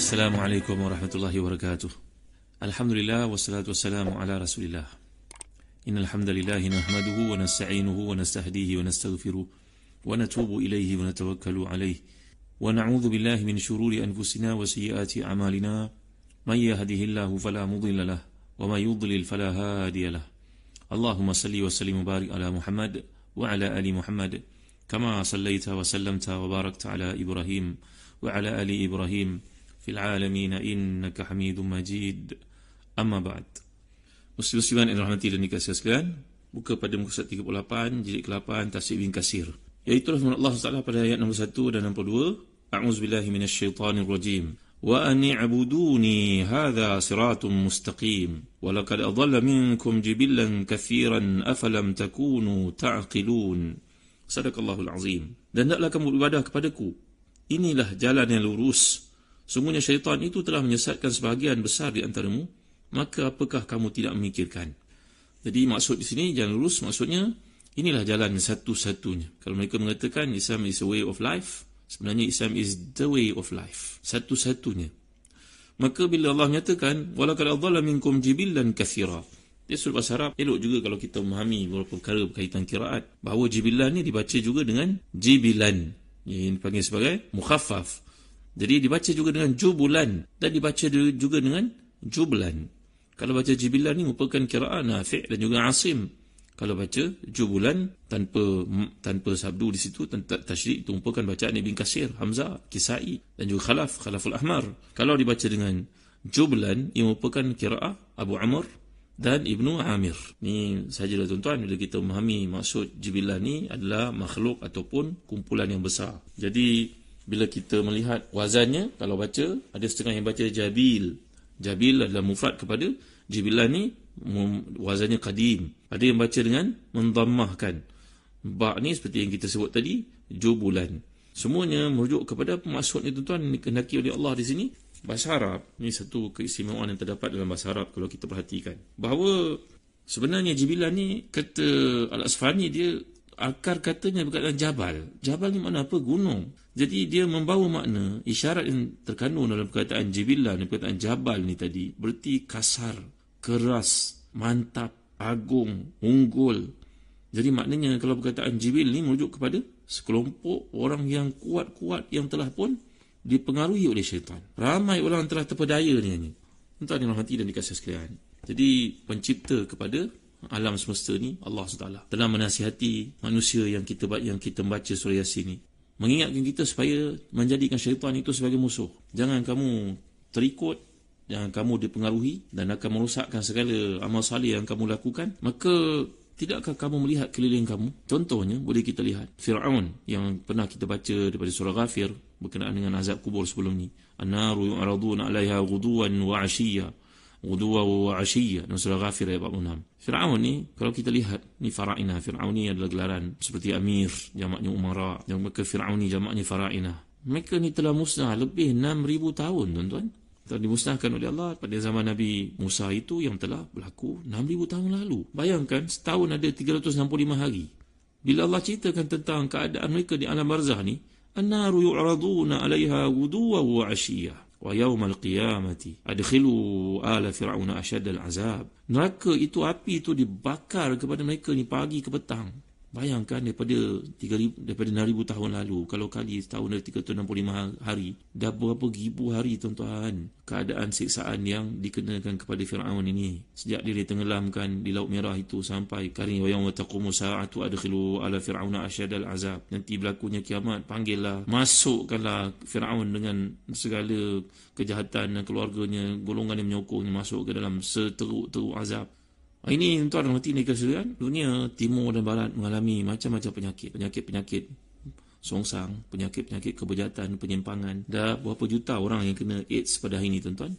Assalamualaikum warahmatullahi wabarakatuh. Alhamdulillah wassalatu wassalamu ala Rasulillah. Innal hamdalillah nahmaduhu wa nasta'inuhu wa nastahdihi wa nastaghfiruh wa natubu ilayhi wa natawakkalu alayhi wa na'udzu billahi min shururi anfusina wa sayyiati a'malina. May yahdihillahu fala mudilla lahu wa may yudlil fala hadiya lahu. Allahumma salli wa sallim wa barik ala Muhammad wa ala ali Muhammad kama sallaita wa sallamta wa barakta ala Ibrahim wa ala ali Ibrahim fil alamin innaka Hamidum Majid. Amma ba'd. Muslim-musliman yang dirahmati dan dikasihi sekalian, buka pada muka surat 38 jilid ke-8 Tafsir Ibn Katsir. Iaitu firman Allah SWT pada ayat nombor 1 dan 62. A'udzubillahi minasyaitonir rajim. Wa an i'buduni hadza siratun mustaqim. Wa laqad adalla minkum jibillan katsiran afalam takunu ta'qilun. Sadaqallahul azim. Dan hendaklah kamu beribadah kepadaku. Inilah jalan yang lurus. Sungguhnya syaitan itu telah menyesatkan sebahagian besar di antaramu, maka apakah kamu tidak memikirkan? Jadi maksud di sini jalan lurus maksudnya inilah jalan satu-satunya. Kalau mereka mengatakan Islam is a way of life, sebenarnya Islam is the way of life, satu-satunya. Maka bila Allah menyatakan walaqad adalla minkum jibillan katsira, dia surah bahasa Arab elok juga kalau kita memahami beberapa perkara berkaitan qiraat, bahawa jibillan ni dibaca juga dengan jibilan, yang dipanggil sebagai mukhaffaf. Jadi dibaca juga dengan jubulan dan dibaca juga dengan jublan. Kalau baca jibilan ni merupakan qiraat Nafi' dan juga Asim. Kalau baca jubulan tanpa sabdu di situ, tanpa tasyrik, itu merupakan bacaan Ibn Katsir, Hamzah, Kisai dan juga Khalaful Ahmar. Kalau dibaca dengan jublan, ia merupakan qiraat Abu Amr dan Ibnu Amir. Ni sahajalah tuan-tuan, bila kita memahami maksud jibilan ni adalah makhluk ataupun kumpulan yang besar. Jadi bila kita melihat wazannya, kalau baca, ada setengah yang baca jabil. Jabil adalah mufrad kepada jibilan ni, wazannya qadim. Ada yang baca dengan mendammahkan. Ba' ni seperti yang kita sebut tadi, jubulan. Semuanya merujuk kepada maksudnya tuan-tuan, dikehendaki oleh Allah di sini. Bahasa Arab, ni satu keistimewaan yang terdapat dalam bahasa Arab kalau kita perhatikan. Bahawa sebenarnya jibilan ni, kata Al-Asfahani, dia akar katanya berkaitan jabal. Jabal ni makna apa? Gunung. Jadi dia membawa makna, isyarat yang terkandung dalam perkataan jibillah dan perkataan jabal ni tadi, berarti kasar, keras, mantap, agung, unggul. Jadi maknanya kalau perkataan jibil ni merujuk kepada sekelompok orang yang kuat-kuat yang telah pun dipengaruhi oleh syaitan. Ramai orang telah terpedaya ni. Entah dirahmati dan dikasihi sekalian. Jadi pencipta kepada alam semesta ni, Allah SWT, telah menasihati manusia yang kita membaca surah Yasin ni, mengingatkan kita supaya menjadikan syaitan itu sebagai musuh. Jangan kamu terikut, jangan kamu dipengaruhi dan akan merosakkan segala amal salih yang kamu lakukan. Maka tidakkah kamu melihat keliling kamu? Contohnya boleh kita lihat Fir'aun yang pernah kita baca daripada surah Ghafir berkenaan dengan azab kubur sebelum ni. An-naru yu'raduna 'alaiha ghuduwan wa 'ashiyya. Ghuduwa wa 'ashiyya, surah Ghafir ayat 46. Fir'aun ni, kalau kita lihat, ni fara'ina. Fir'aun ni adalah gelaran seperti Amir, jamaknya Umara. Yang maka Fir'aun ni jamaknya fara'ina. Mereka ni telah musnah lebih 6,000 tahun, tuan-tuan. Telah dimusnahkan oleh Allah pada zaman Nabi Musa itu yang telah berlaku 6,000 tahun lalu. Bayangkan, setahun ada 365 hari. Bila Allah ceritakan tentang keadaan mereka di alam barzah ni, an-naru yu'raduna 'alaiha ghuduwan wa 'ashiyya. Wa yaumal qiyamati adkhilu ala fir'auna asyaddal azab. Neraka itu, api itu dibakar kepada mereka ni pagi ke petang. Bayangkan daripada 6,000 tahun lalu, kalau kali setahun ada 365 hari, dah berapa ribu hari tuan-tuan keadaan siksaan yang dikenakan kepada Fir'aun ini. Sejak dia ditenggelamkan di Laut Merah itu sampai kali wa yauma taqumu sa'atu adkhilu ala fir'auna asyaddal azab. Nanti berlakunya kiamat, panggillah, masukkanlah Fir'aun dengan segala kejahatan dan keluarganya, golongan yang menyokongnya, masuk ke dalam seteruk-teruk azab. Ini tuan-tuan mati ni keseluruhan dunia timur dan barat mengalami macam-macam penyakit songsang, penyakit kebejatan, penyimpangan. Dah berapa juta orang yang kena AIDS pada hari ini, tuan-tuan.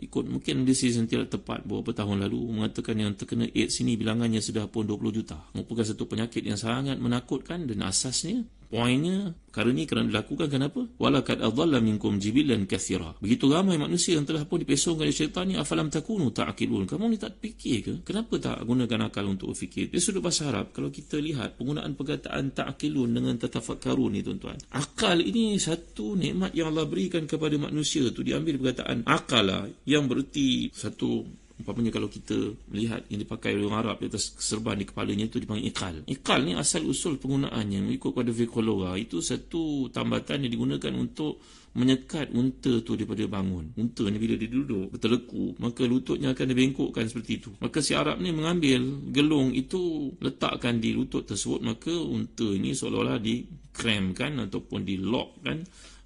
Ikut mungkin desis yang tidak tepat beberapa tahun lalu mengatakan yang terkena AIDS ini bilangannya sudah pun 20 juta. Merupakan satu penyakit yang sangat menakutkan dan asasnya Poinnya, perkara ni kerana dilakukan kenapa? Walaqad adalla minkum jibilan katsira. Begitu ramai manusia yang telah pun dipesongkan oleh syaitan ni, afalam takunu ta'qilun. Kamu ni tak fikir ke? Kenapa tak gunakan akal untuk berfikir? Dari sudut bahasa Arab, kalau kita lihat penggunaan perkataan ta'qilun dengan tatafakkarun ni tuan-tuan. Akal ini satu nikmat yang Allah berikan kepada manusia tu, diambil perkataan akala yang bererti satu. Umpamanya kalau kita melihat yang dipakai oleh orang Arab di atas serban di kepalanya itu dipanggil ikal. Ikal ni asal usul penggunaannya mengikut pada fiqhologa itu satu tambatan yang digunakan untuk menyekat unta tu daripada bangun. Unta ni bila dia duduk berteleku, maka lututnya akan dibengkokkan seperti itu. Maka si Arab ni mengambil gelung itu, letakkan di lutut tersebut, maka unta ini seolah-olah di-cramkan ataupun di-lockkan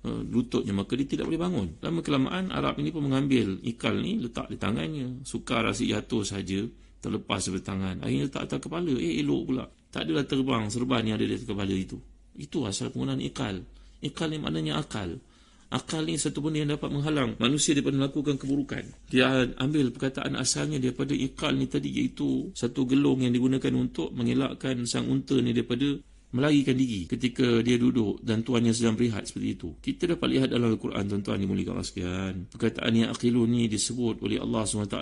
lututnya, maka dia tidak boleh bangun. Lama kelamaan Arab ini pun mengambil ikal ni, letak di tangannya, sukar asyik jatuh saja, terlepas daripada tangan, akhirnya letak atas kepala, elok pula, tak adalah terbang serban yang ada di atas kepala itu. Itu asal penggunaan ikal. Ikal ni maknanya akal. Akal ni satu benda yang dapat menghalang manusia daripada melakukan keburukan. Dia ambil perkataan asalnya daripada ikal ni tadi, iaitu satu gelung yang digunakan untuk mengelakkan sang unta ni daripada melarikan diri ketika dia duduk dan tuannya sedang berehat seperti itu. Kita dapat lihat dalam Al-Quran, tuan-tuan dimuliakan Allah sekalian, perkataan yang aqilun ni disebut oleh Allah SWT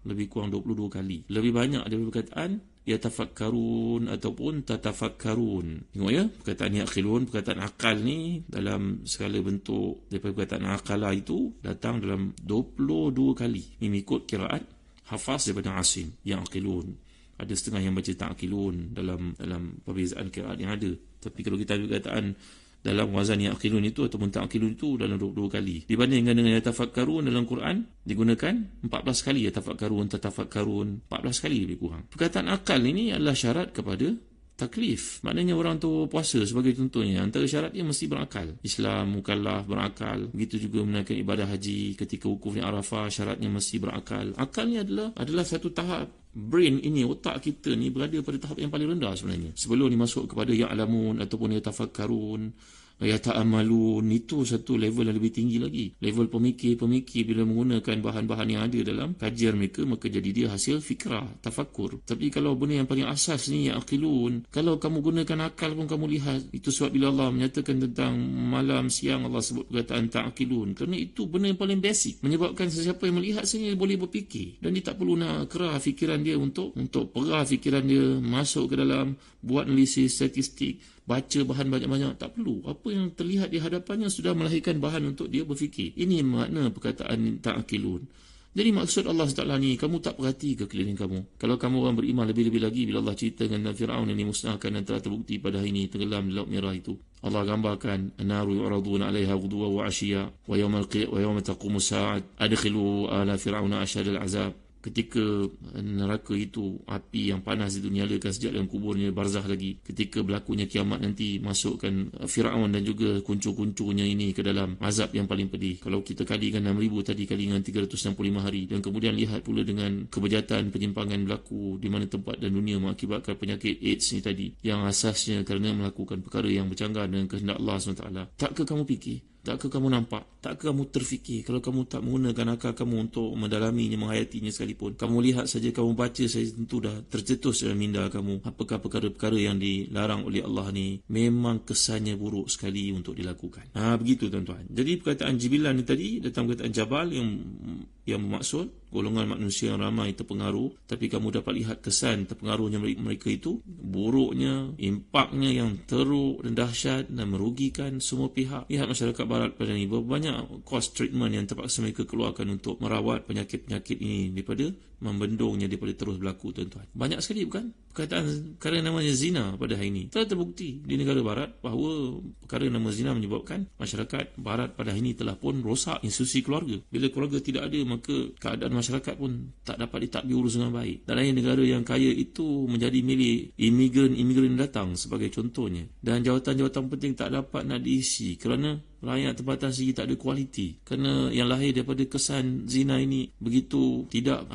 lebih kurang 22 kali. Lebih banyak daripada perkataan yatafakkarun ataupun tatafakkarun. Tengok ya, perkataan yang aqilun, perkataan akal ni dalam segala bentuk daripada perkataan akala itu datang dalam 22 kali. Ini mengikut kiraat Hafaz daripada Asim yang aqilun. Ada setengah yang baca ta'qilun dalam perbezaan qiraat yang ada. Tapi kalau kita ambil kataan dalam wazan yang aqilun itu ataupun ta'qilun itu dalam 22 kali. Dibandingkan dengan yatafakkarun dalam Quran digunakan 14 kali yatafakkarun, tatafakkarun, 14 kali lebih kurang. Perkataan akal ini adalah syarat kepada taklif. Maknanya orang tu puasa sebagai contohnya, antara syaratnya mesti berakal. Islam mukallaf berakal. Begitu juga menunaikan ibadah haji, ketika wukuf di Arafah syaratnya mesti berakal. Akal ni adalah satu tahap. Brain ini, otak kita ni berada pada tahap yang paling rendah sebenarnya. Sebelum ni masuk kepada ya'lamun ataupun yatafakkarun, yata'amalun, itu satu level yang lebih tinggi lagi. Level pemikir bila menggunakan bahan-bahan yang ada dalam kajian mereka, maka jadi dia hasil fikrah, tafakkur. Tapi kalau benda yang paling asas ni, yang aqilun, kalau kamu gunakan akal pun kamu lihat. Itu sebab bila Allah menyatakan tentang malam, siang, Allah sebut perkataan ta'qilun. Kerana itu benda yang paling basic, menyebabkan sesiapa yang melihat sini boleh berfikir. Dan dia tak perlu nak kerah fikiran dia untuk perah fikiran dia, masuk ke dalam, buat analisis statistik, baca bahan banyak-banyak, tak perlu. Apa yang terlihat di hadapannya sudah melahirkan bahan untuk dia berfikir. Ini makna perkataan ta'qilun. Jadi maksud Allah SWT ni, kamu tak perhati ke keliling kamu? Kalau kamu orang beriman, lebih-lebih lagi bila Allah cerita dengan Fir'aun yang dimusnahkan dan telah terbukti pada hari ini tenggelam di Laut Merah itu. Allah gambarkan an-naru yu'raduna 'alaiha ghuduwan wa 'ashiyya wa yawma taqumu as-sa'ah adkhilu ala fir'auna asyadal 'azab. Ketika neraka itu, api yang panas itu nyalakan sejak dalam kuburnya, barzah lagi. Ketika berlakunya kiamat nanti, masukkan Firaun dan juga kuncu-kuncunya ini ke dalam azab yang paling pedih. Kalau kita kalikan 6,000 tadi kali dengan 365 hari, dan kemudian lihat pula dengan kebejatan penyimpangan berlaku di mana tempat dan dunia mengakibatkan penyakit AIDS ni tadi, yang asasnya kerana melakukan perkara yang bercanggah dengan kehendak Allah SWT. Takkah kamu fikir? Takkah kamu nampak? Takkah kamu terfikir? Kalau kamu tak menggunakan akal kamu untuk mendalaminya, menghayatinya sekalipun, kamu lihat saja, kamu baca saja, tentu dah tercetus dalam minda kamu apakah perkara-perkara yang dilarang oleh Allah ni memang kesannya buruk sekali untuk dilakukan. Begitu tuan-tuan. Jadi perkataan jibilan ni tadi datang perkataan jabal yang bermaksud golongan manusia yang ramai terpengaruh, tapi kamu dapat lihat kesan terpengaruhnya mereka itu, buruknya, impaknya yang teruk dan dahsyat dan merugikan semua pihak. Lihat masyarakat barat pada ini, berapa banyak cost treatment yang terpaksa mereka keluarkan untuk merawat penyakit-penyakit ini daripada membendungnya, daripada terus berlaku tuan-tuan. Banyak sekali bukan? Perkataan perkara namanya zina pada hari ini telah terbukti di negara barat bahawa perkara nama zina menyebabkan masyarakat barat pada hari ini telah pun rosak institusi keluarga. Bila keluarga tidak ada, maka keadaan masyarakat pun tak dapat ditadbir urus dengan baik. Dan lain negara yang kaya itu menjadi milik imigran datang sebagai contohnya. Dan jawatan-jawatan penting tak dapat nak diisi kerana rakyat tempatan sendiri tak ada kualiti, kerana yang lahir daripada kesan zina ini begitu tidak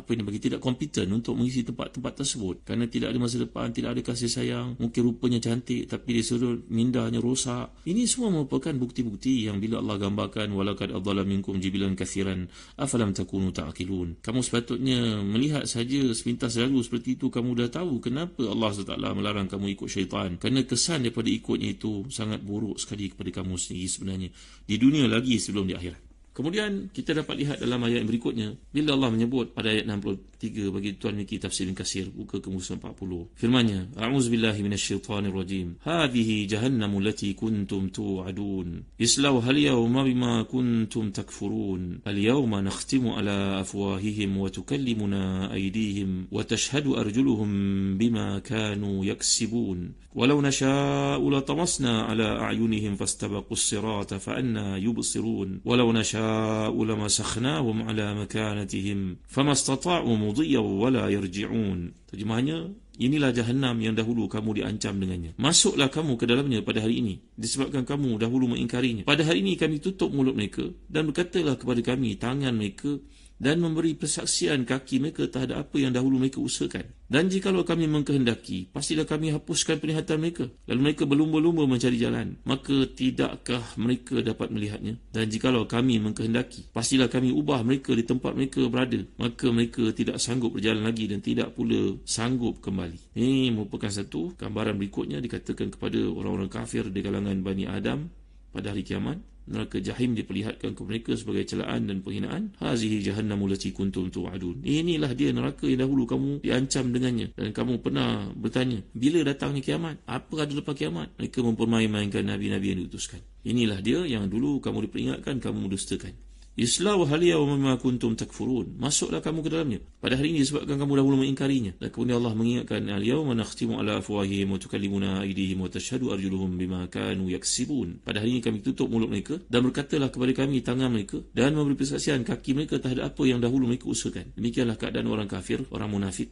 kompeten untuk mengisi tempat-tempat tersebut, kerana tidak ada masa depan, tidak ada kasih sayang, mungkin rupanya cantik tapi dia suruh mindanya rosak. Ini semua merupakan bukti-bukti yang bila Allah gambarkan walaqad adalla minkum jibilan katsiran afalam takunu ta'qilun. Kamu sepatutnya melihat saja sepintas lalu seperti itu, kamu dah tahu kenapa Allah SWT melarang kamu ikut syaitan, kerana kesan daripada ikutnya itu sangat buruk sekali kepada kamu sendiri sebenarnya, di dunia lagi sebelum di akhirat. Kemudian kita dapat lihat dalam ayat yang berikutnya, bila Allah menyebut pada ayat 63, bagi tuan Miki tafsir Ibn Katsir, buka ke muka 40. Firman-Nya, a'udzubillahi minasyaitonirrajim. Hadhihi jahannamu allati kuntum tu'adun. Islauha al-yawma bima kuntum takfurun. Al-yawma nakhtimu ala afwahihim wa tukallimuna aydihim wa tashhadu arjuluhum bima kanu yaksibun. Walau nasha'u latamasna ala a'yunihim fastabaqus sirata fa anna yubsirun. Walau nasha'u lamasakhnahum ala makanatihim famastata'u mudiyyan wala yarji'un. Terjemahannya, inilah Jahannam yang dahulu kamu diancam dengannya. Masuklah kamu ke dalamnya pada hari ini, disebabkan kamu dahulu mengingkarinya. Pada hari ini kami tutup mulut mereka, dan berkatalah kepada kami tangan mereka, dan memberi persaksian kaki mereka terhadap apa yang dahulu mereka usahakan. Dan jikalau kami mengkehendaki, pastilah kami hapuskan penglihatan mereka, lalu mereka berlumba-lumba mencari jalan, maka tidakkah mereka dapat melihatnya? Dan jikalau kami mengkehendaki, pastilah kami ubah mereka di tempat mereka berada, maka mereka tidak sanggup berjalan lagi dan tidak pula sanggup kembali. Ini merupakan satu gambaran berikutnya dikatakan kepada orang-orang kafir di kalangan Bani Adam pada hari kiamat. Neraka Jahim diperlihatkan kepada mereka sebagai celaan dan penghinaan. Hazihi jahannamu allati kuntum tu'adun. Inilah dia neraka yang dahulu kamu diancam dengannya. Dan kamu pernah bertanya, bila datangnya kiamat? Apa ada lepas kiamat? Mereka mempermain-mainkan nabi-nabi yang diutuskan. Inilah dia yang dulu kamu diperingatkan, kamu mendustakan. Islau halia wa mimma kuntum takfurun. Masuklah kamu ke dalamnya pada hari ini disebabkan kamu dahulu mengingkarinya. Dan kemudian Allah mengingatkan, al-yawma nakhtimu ala afwahihim wa tukallimuna aydihim wa tashhadu arjuluhum bima kanu yaksibun. Pada hari ini kami tutup mulut mereka, dan berkatalah kepada kami tangan mereka, dan memberi persaksian kaki mereka terhadap apa yang dahulu mereka usahakan. Demikianlah keadaan orang kafir, orang munafik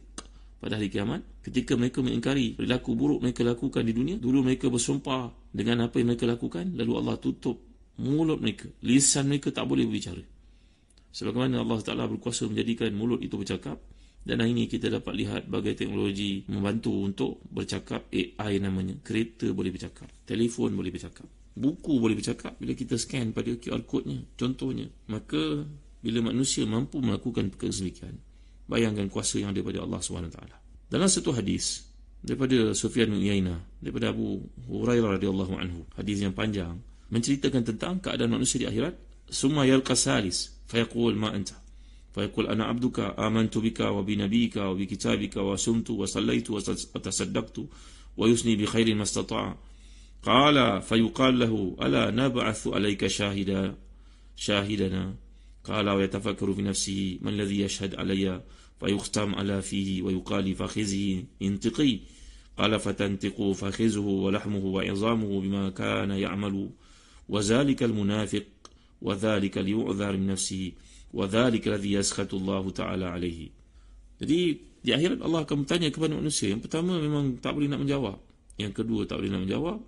pada hari kiamat, ketika mereka mengingkari perilaku buruk mereka lakukan di dunia. Dulu mereka bersumpah dengan apa yang mereka lakukan, lalu Allah tutup mulut mereka, lisan mereka tak boleh berbicara. Sebagaimana Allah Ta'ala berkuasa menjadikan mulut itu bercakap. Dan hari ini kita dapat lihat bagai teknologi membantu untuk bercakap. AI namanya, kereta boleh bercakap, telefon boleh bercakap, buku boleh bercakap bila kita scan pada QR code-nya contohnya. Maka bila manusia mampu melakukan perkara sedemikian, bayangkan kuasa yang ada pada Allah SWT. Dalam satu hadis daripada Sufyan bin Uyainah, daripada Abu Hurairah radhiyallahu anhu, hadis yang panjang menceritakan tentang keadaan manusia di akhirat. Summa yalqa salis fayaqul ma anta, fayaqul ana abduka amantu bika wa bi nabiyyika wa bi kitabika wa sumtu wa sallaitu wa tasaddaqtu wa yusni bi khairin mastata'a. Qala fayuqal lahu ala nab'athu alayka shahidana. Qala wa yatafakkaru fi nafsihi man alladhi yashhad alayya fayukhtam ala fihi wa yuqali fakhizihi intiqi. Qala fatantiqu fakhizuhu wa lahmuhu wa 'idhamuhu bima kana ya'malu wa dhalika al-munafiq wa dhalika liyu'dhar min nafsihi wa dhalika alladhi yaskhatu Allah Ta'ala alaihi. Jadi di akhirat Allah akan bertanya kepada manusia. Yang pertama memang tak boleh nak menjawab, yang kedua tak boleh nak menjawab,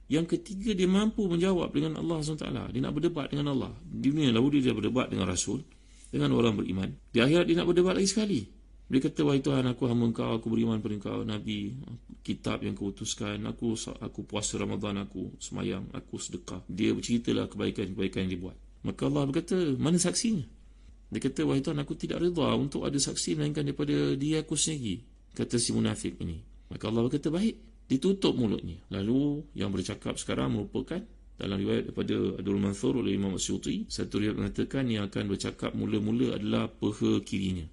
yang ketiga dia mampu menjawab dengan Allah SWT. Dia nak berdebat dengan Allah. Di dunia lalu dia berdebat dengan Rasul, dengan orang beriman. Di akhirat dia nak berdebat lagi sekali. Dia kata, wahai Tuhan, aku hamba Engkau, aku beriman pada Engkau, Nabi, kitab yang Kau utuskan, aku puasa Ramadan, aku semayang, aku sedekah. Dia berceritalah kebaikan-kebaikan yang dibuat. Maka Allah berkata, mana saksinya? Dia kata, wahai Tuhan, aku tidak reda untuk ada saksi melainkan daripada diri aku sendiri, kata si munafik ini. Maka Allah berkata, baik, ditutup mulutnya. Lalu yang bercakap sekarang merupakan, dalam riwayat daripada Adul Mansur oleh Imam Asyuti, satu riwayat mengatakan yang akan bercakap mula-mula adalah peha kirinya.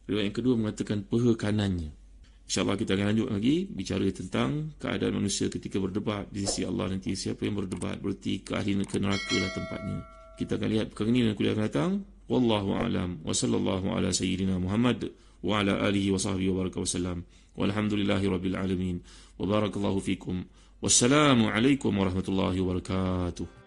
Riwayat yang kedua mengatakan peha kanannya. InsyaAllah kita akan lanjut lagi bicara tentang keadaan manusia ketika berdebat di sisi Allah nanti. Siapa yang berdebat berarti ke ahli neraka lah tempatnya. Kita akan lihat perkara ini dalam kuliah akan datang. Wallahu a'lam wa sallallahu ala sayyidina Muhammad wa ala alihi wa sahbihi wa baraka wa sallam. Walhamdulillahi rabbil alamin. Wa barakallahu fikum. Wassalamu alaikum warahmatullahi wabarakatuh.